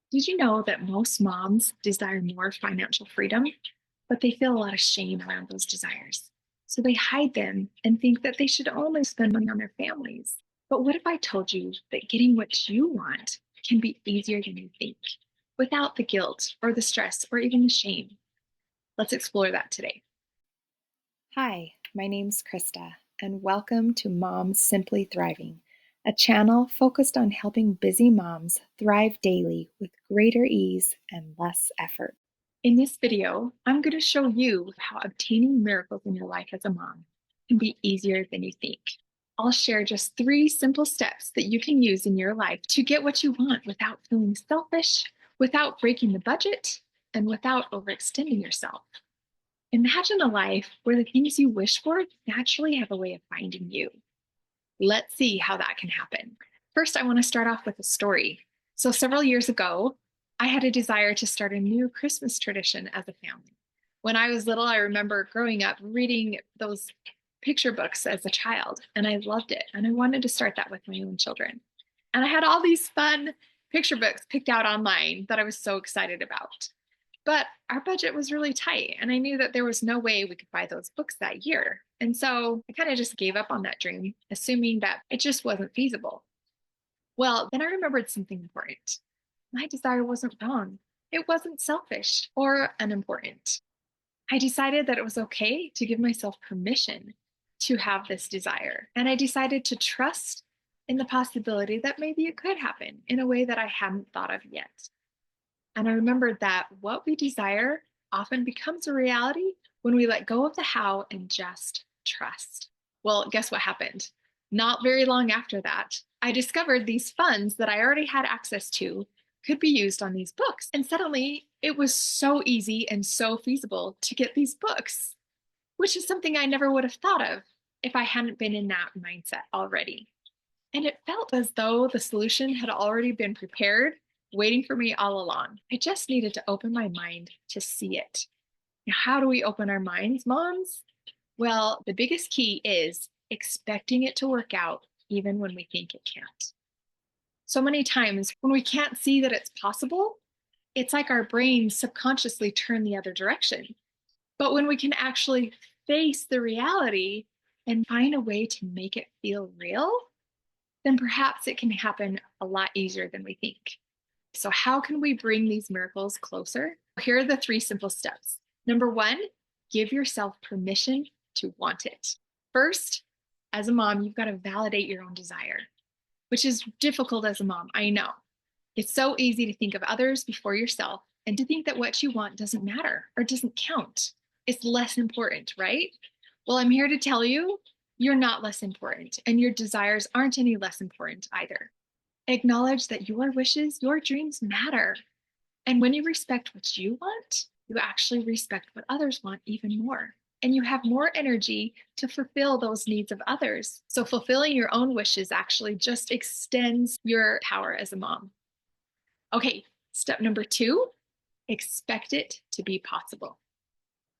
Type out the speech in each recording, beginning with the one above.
Did you know that most moms desire more financial freedom, but they feel a lot of shame around those desires? So they hide them and think that they should only spend money on their families. But what if I told you that getting what you want can be easier than you think, without the guilt or the stress or even the shame? Let's explore that today. Hi, my name's Krista, and welcome to Moms Simply Thriving, a channel focused on helping busy moms thrive daily with greater ease and less effort. In this video, I'm going to show you how obtaining miracles in your life as a mom can be easier than you think. I'll share just 3 simple steps that you can use in your life to get what you want without feeling selfish, without breaking the budget, and without overextending yourself. Imagine a life where the things you wish for naturally have a way of finding you. Let's see how that can happen. First, I want to start off with a story. So, several years ago, I had a desire to start a new Christmas tradition as a family. When I was little, I remember growing up reading those picture books as a child, and I loved it. And I wanted to start that with my own children. And I had all these fun picture books picked out online that I was so excited about. But our budget was really tight, and I knew that there was no way we could buy those books that year. And so I kind of just gave up on that dream, assuming that it just wasn't feasible. Well, then I remembered something important. My desire wasn't wrong, it wasn't selfish or unimportant. I decided that it was okay to give myself permission to have this desire. And I decided to trust in the possibility that maybe it could happen in a way that I hadn't thought of yet. And I remembered that what we desire often becomes a reality when we let go of the how and just trust. Well, guess what happened? Not very long after that, I discovered these funds that I already had access to could be used on these books. And suddenly it was so easy and so feasible to get these books, which is something I never would have thought of if I hadn't been in that mindset already. And it felt as though the solution had already been prepared, waiting for me all along. I just needed to open my mind to see it. Now, how do we open our minds, moms? Well, the biggest key is expecting it to work out even when we think it can't. So many times when we can't see that it's possible, it's like our brains subconsciously turn the other direction. But when we can actually face the reality and find a way to make it feel real, then perhaps it can happen a lot easier than we think. So, how can we bring these miracles closer? Here are the 3 simple steps. Number 1, give yourself permission to want it. First, as a mom, you've got to validate your own desire, which is difficult as a mom. I know. It's so easy to think of others before yourself and to think that what you want doesn't matter or doesn't count. It's less important, right? Well, I'm here to tell you you're not less important, and your desires aren't any less important either. Acknowledge that your wishes, your dreams matter. And when you respect what you want, you actually respect what others want even more. And you have more energy to fulfill those needs of others. So, fulfilling your own wishes actually just extends your power as a mom. Okay, step number 2, expect it to be possible.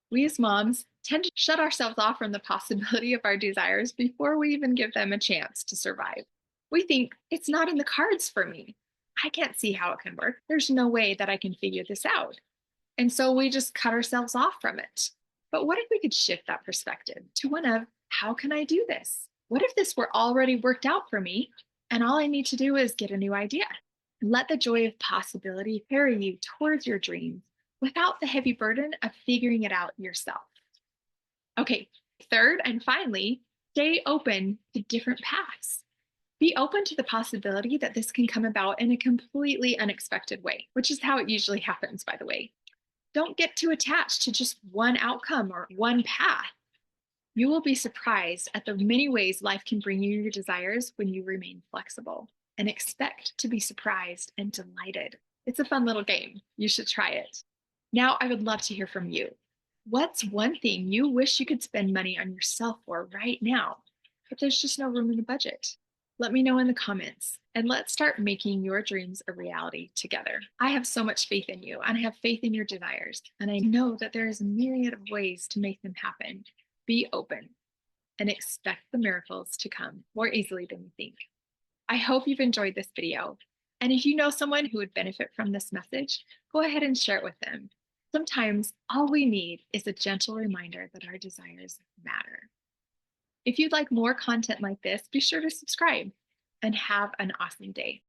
We as moms tend to shut ourselves off from the possibility of our desires before we even give them a chance to survive. We think it's not in the cards for me. I can't see how it can work. There's no way that I can figure this out. And so we just cut ourselves off from it. But what if we could shift that perspective to one of, how can I do this? What if this were already worked out for me and all I need to do is get a new idea? Let the joy of possibility carry you towards your dreams without the heavy burden of figuring it out yourself. Okay, third and finally, stay open to different paths. Be open to the possibility that this can come about in a completely unexpected way, which is how it usually happens, by the way. Don't get too attached to just one outcome or one path. You will be surprised at the many ways life can bring you your desires when you remain flexible, and expect to be surprised and delighted. It's a fun little game. You should try it. Now, I would love to hear from you. What's one thing you wish you could spend money on yourself for right now, but there's just no room in the budget? Let me know in the comments, and let's start making your dreams a reality together. I have so much faith in you, and I have faith in your desires, and I know that there is a myriad of ways to make them happen. Be open and expect the miracles to come more easily than you think. I hope you've enjoyed this video. And if you know someone who would benefit from this message, go ahead and share it with them. Sometimes all we need is a gentle reminder that our desires matter. If you'd like more content like this, be sure to subscribe and have an awesome day.